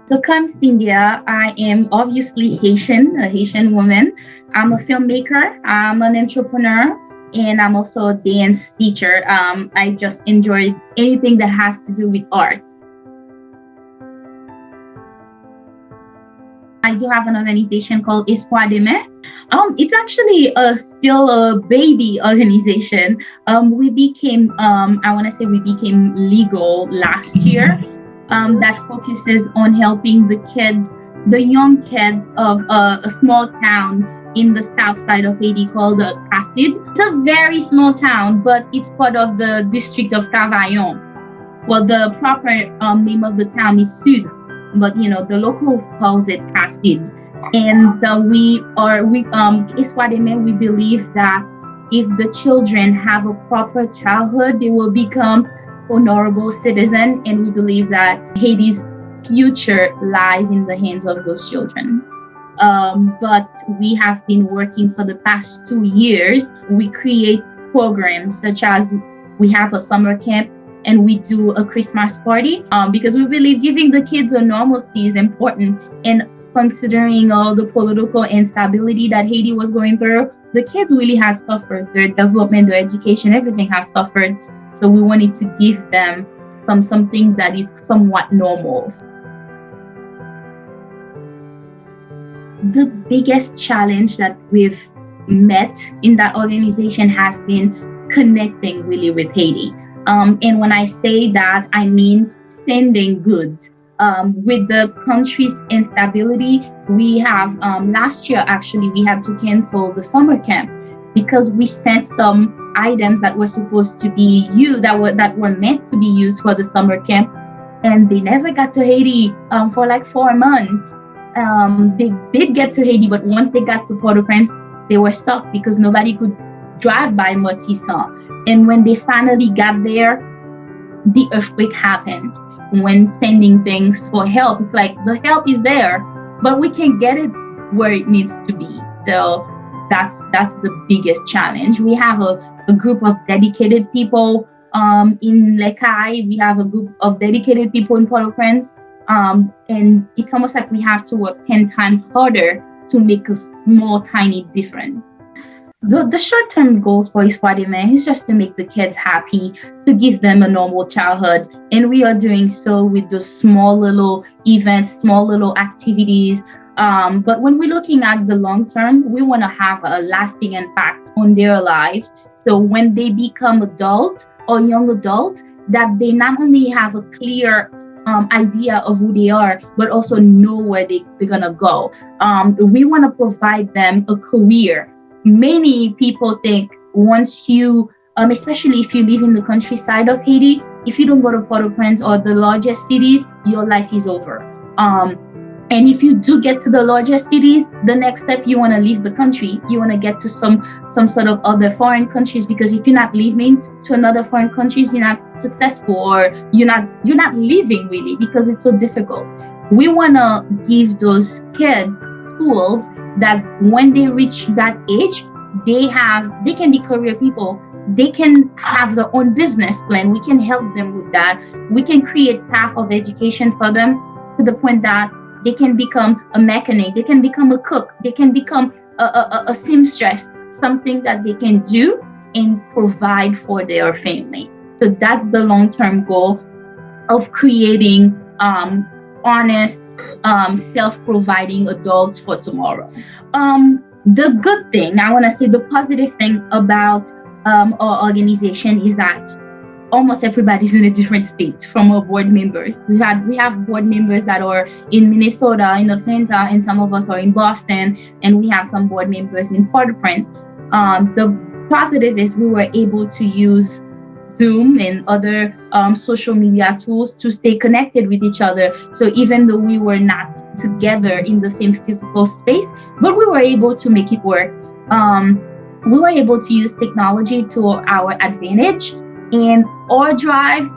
So come Syndia, I am obviously Haitian, a Haitian woman. I'm a filmmaker, I'm an entrepreneur, and I'm also a dance teacher. I just enjoy anything that has to do with art. I do have an organization called Espwa Demen. It's actually still a baby organization. We became, I want to say, we became legal last year. That focuses on helping the kids, the young kids of a small town in the south side of Haiti called Cassid. It's a very small town, but it's part of the district of Cavaillon. Well, the proper name of the town is Sud, but the locals calls it Cassid. And it's what it meant. We believe that if the children have a proper childhood, they will become honorable citizen, and we believe that Haiti's future lies in the hands of those children. But we have been working for the past 2 years. We create programs such as we have a summer camp and we do a Christmas party because we believe giving the kids a normalcy is important. And considering all the political instability that Haiti was going through, the kids really has suffered. Their development, their education, everything has suffered. So we wanted to give them something that is somewhat normal. The biggest challenge that we've met in that organization has been connecting really with Haiti. And when I say that, I mean sending goods. With the country's instability, we have last year actually we had to cancel the summer camp because we sent some items that were supposed to be used that were meant to be used for the summer camp, and they never got to Haiti for like 4 months. They did get to Haiti, but once they got to Port-au-Prince, they were stuck because nobody could drive by Motissan. And when they finally got there, the earthquake happened. When sending things for help, it's like the help is there, but we can't get it where it needs to be. So that's the biggest challenge. We have a group of dedicated people in Lekai. We have a group of dedicated people in Port-au-Prince. And it's almost like we have to work 10 times harder to make a small, tiny difference. The short-term goals for Espwa Demen is just to make the kids happy, to give them a normal childhood. And we are doing so with those small little events, small little activities. But when we're looking at the long term, we want to have a lasting impact on their lives. So when they become adult or young adult, that they not only have a clear idea of who they are, but also know where they're going to go. We want to provide them a career. Many people think once you, especially if you live in the countryside of Haiti, if you don't go to Port-au-Prince or the largest cities, your life is over. And if you do get to the largest cities, the next step, you want to leave the country. You want to get to some sort of other foreign countries, because if you're not living to another foreign countries, you're not successful, or you're not living really, because it's so difficult. We want to give those kids tools that when they reach that age, they can be career people. They can have their own business plan. We can help them with that. We can create path of education for them to the point that they can become a mechanic, they can become a cook, they can become a seamstress, something that they can do and provide for their family. So that's the long-term goal of creating honest, self-providing adults for tomorrow. The good thing, I want to say the positive thing about our organization is that almost everybody's in a different state from our board members. We have board members that are in Minnesota, in Atlanta, and some of us are in Boston, and we have some board members in Port-au-Prince. The positive is we were able to use Zoom and other social media tools to stay connected with each other. So even though we were not together in the same physical space, but we were able to make it work. We were able to use technology to our advantage, and our drive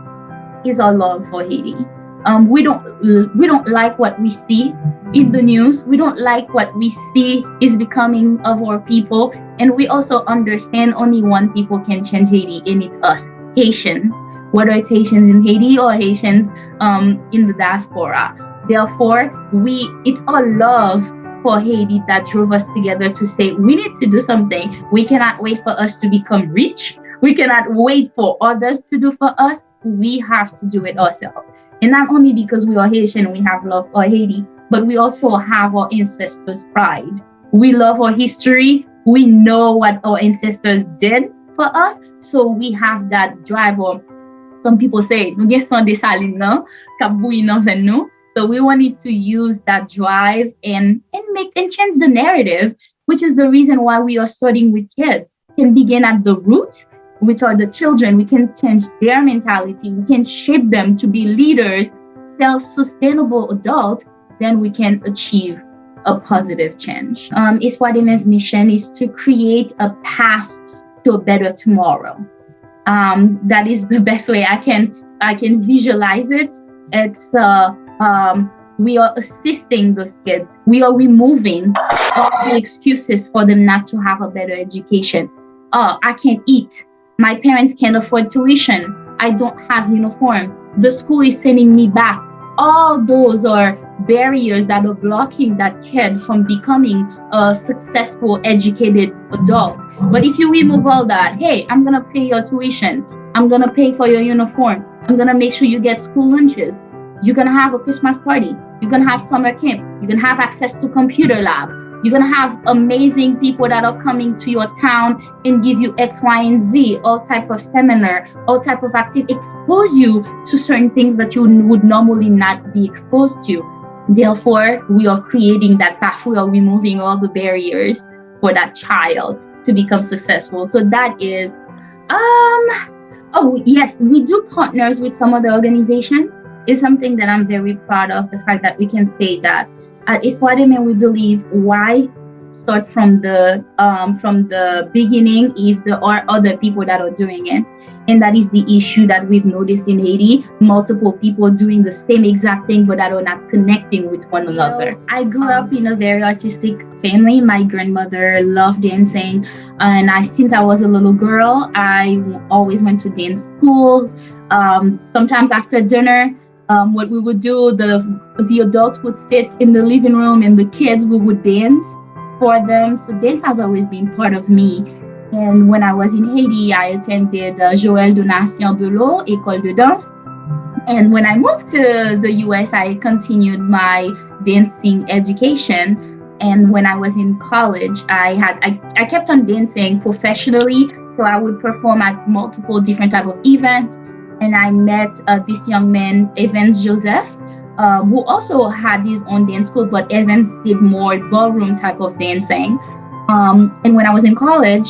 is our love for Haiti. We don't like what we see in the news. We don't like what we see is becoming of our people, and we also understand only one people can change Haiti, and it's us, Haitians. Whether it's Haitians in Haiti or Haitians in the diaspora, Therefore, it's our love for Haiti that drove us together to say we need to do something. We cannot wait for us to become rich. We cannot wait for others to do for us. We have to do it ourselves. And not only because we are Haitian, we have love for Haiti, but we also have our ancestors' pride. We love our history. We know what our ancestors did for us. So we have that drive. Or some people say, "Nou gen son de salin nan, kap bouyi nan ven nou." So we wanted to use that drive and change the narrative, which is the reason why we are starting with kids. We can begin at the roots, which are the children. We can change their mentality. We can shape them to be leaders, self-sustainable adults. Then we can achieve a positive change. Espwa mission is to create a path to a better tomorrow. That is the best way I can visualize it. It's we are assisting those kids. We are removing all the excuses for them not to have a better education. Oh, I can't eat. My parents can't afford tuition. I don't have uniform. The school is sending me back. All those are barriers that are blocking that kid from becoming a successful, educated adult. But if you remove all that, hey, I'm going to pay your tuition. I'm going to pay for your uniform. I'm going to make sure you get school lunches. You're going to have a Christmas party. You're going to have summer camp. You're going to have access to computer lab. You're going to have amazing people that are coming to your town and give you X, Y, and Z, all type of seminar, all type of activity, expose you to certain things that you would normally not be exposed to. Therefore, we are creating that path. We are removing all the barriers for that child to become successful. So that is, oh yes, we do partners with some other organizations. It's something that I'm very proud of, the fact that we can say that at Espwa Demen we believe why start from the beginning if there are other people that are doing it. And that is the issue that we've noticed in Haiti, multiple people doing the same exact thing but that are not connecting with one another. I grew up in a very artistic family. My grandmother loved dancing, and since I was a little girl, I always went to dance schools. Sometimes after dinner, what we would do, the adults would sit in the living room and the kids we would dance for them. So dance has always been part of me. And when I was in Haiti, I attended Joël Donatien Belot, École de Danse. And when I moved to the US, I continued my dancing education. And when I was in college, I kept on dancing professionally. So I would perform at multiple different type of events. And I met this young man, Evans Joseph, who also had his own dance school, but Evans did more ballroom type of dancing. And when I was in college,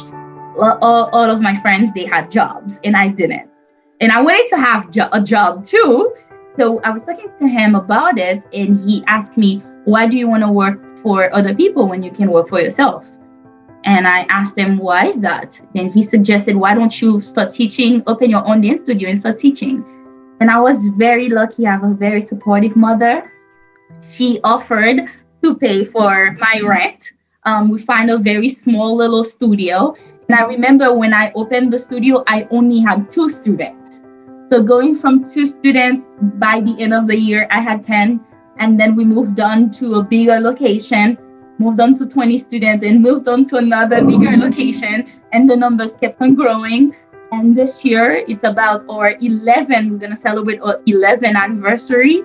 all of my friends, they had jobs and I didn't. And I wanted to have a job too. So I was talking to him about it, and he asked me, why do you want to work for other people when you can work for yourself? And I asked him, why is that? Then he suggested, why don't you start teaching, open your own dance studio and start teaching? And I was very lucky. I have a very supportive mother. She offered to pay for my rent. We found a very small little studio. And I remember when I opened the studio, I only had 2 students. So going from 2 students, by the end of the year, I had 10. And then we moved on to a bigger location, moved on to 20 students, and moved on to another bigger location. And the numbers kept on growing. And this year, it's about our 11. We're going to celebrate our 11th anniversary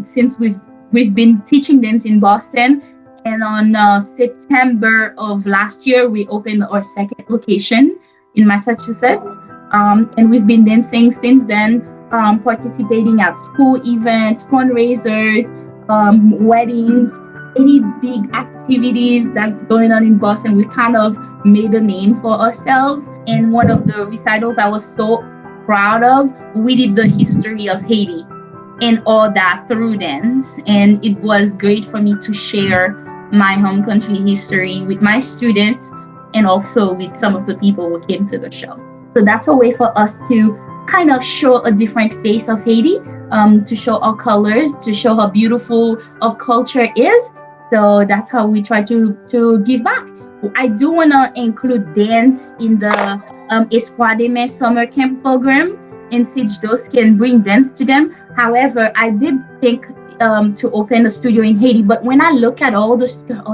since we've been teaching dance in Boston. And on September of last year, we opened our 2nd location in Massachusetts. And we've been dancing since then, participating at school events, fundraisers, weddings, any big activities that's going on in Boston. We kind of made a name for ourselves. And one of the recitals I was so proud of, we did the history of Haiti and all that through dance. And it was great for me to share my home country history with my students and also with some of the people who came to the show. So that's a way for us to kind of show a different face of Haiti, to show our colors, to show how beautiful our culture is. So that's how we try to give back. I do want to include dance in the Espwa Demen summer camp program, and since those can bring dance to them, However, I did think to open a studio in Haiti, but when I look at all the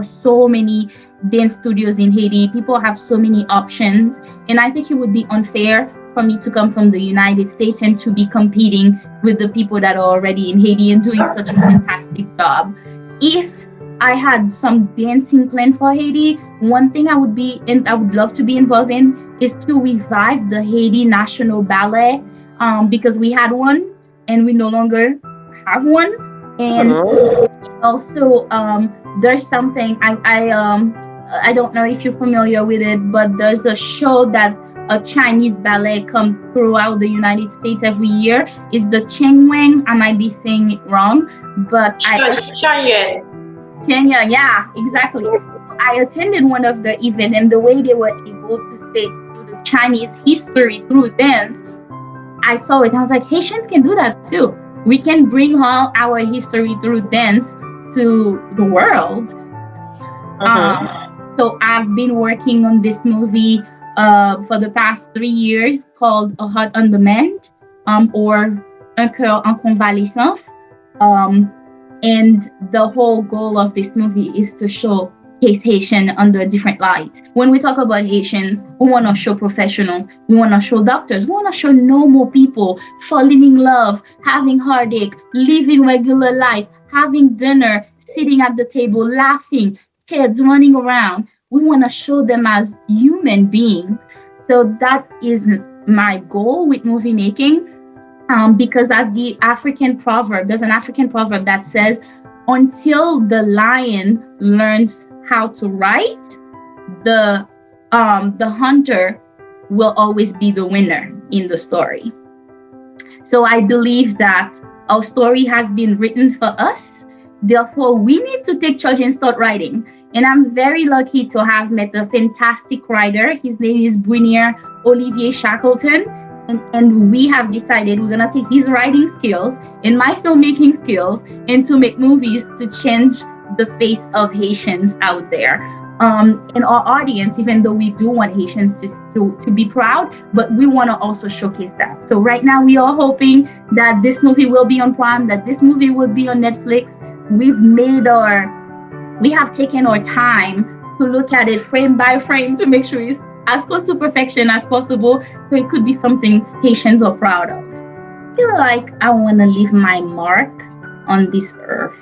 so many dance studios in Haiti, people have so many options, and I think it would be unfair for me to come from the United States and to be competing with the people that are already in Haiti and doing such a fantastic job. If I had some dancing plan for Haiti, one thing I would be and I would love to be involved in is to revive the Haiti National Ballet, because we had one and we no longer have one. And also, there's something I don't know if you're familiar with it, but there's a show that a Chinese ballet come throughout the United States every year. It's the Cheng Wang. I might be saying it wrong, but Cheyenne. Kenya, yeah, exactly. I attended one of the events, and the way they were able to say through the Chinese history through dance, I saw it. I was like, Haitians can do that too. We can bring all our history through dance to the world. So I've been working on this movie for the past 3 years called A Heart on Demand, or Un cœur en convalescence. And the whole goal of this movie is to show Haitian under a different light. When we talk about Haitians, we want to show professionals, we want to show doctors, we want to show normal people falling in love, having heartache, living regular life, having dinner, sitting at the table, laughing, kids running around. We want to show them as human beings. So that is my goal with movie making. Because as there's an African proverb that says, until the lion learns how to write, the hunter will always be the winner in the story. So I believe that our story has been written for us. Therefore, we need to take charge and start writing. And I'm very lucky to have met a fantastic writer. His name is Brunier Olivier Shackleton. And we have decided we're going to take his writing skills and my filmmaking skills and to make movies to change the face of Haitians out there. In our audience, even though we do want Haitians to be proud, but we want to also showcase that. So right now we are hoping that this movie will be on Prime, that this movie will be on Netflix. We have taken our time to look at it frame by frame to make sure it's as close to perfection as possible, so it could be something Haitians are proud of. I feel like I want to leave my mark on this earth.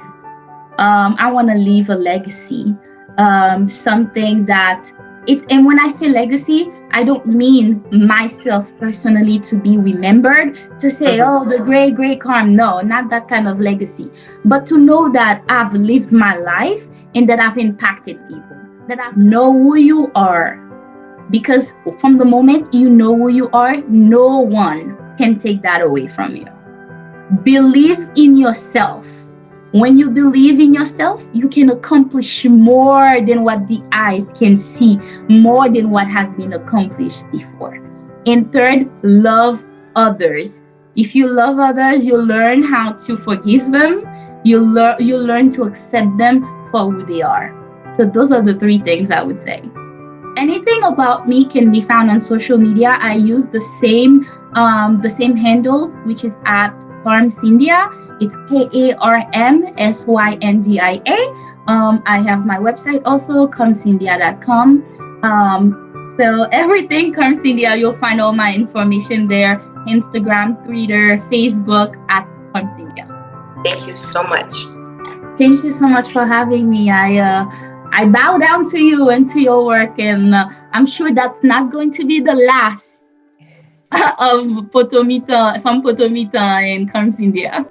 I want to leave a legacy, something that and when I say legacy, I don't mean myself personally to be remembered, to say, oh, the great Karm. No, not that kind of legacy, but to know that I've lived my life and that I've impacted people, that I know who you are. Because from the moment you know who you are, no one can take that away from you. Believe in yourself. When you believe in yourself, you can accomplish more than what the eyes can see, more than what has been accomplished before. And third, love others. If you love others, you learn how to forgive them. You learn to accept them for who they are. So those are the three things I would say. Anything about me can be found on social media. I use the same handle, which is at Karm Syndia. It's KarmSyndia. I have my website also, karmsyndia.com. So everything Karm Syndia, you'll find all my information there. Instagram, Twitter, Facebook at Karm Syndia. Thank you so much. Thank you so much for having me. I bow down to you and to your work, and I'm sure that's not going to be the last of Potomitan and Karm Syndia.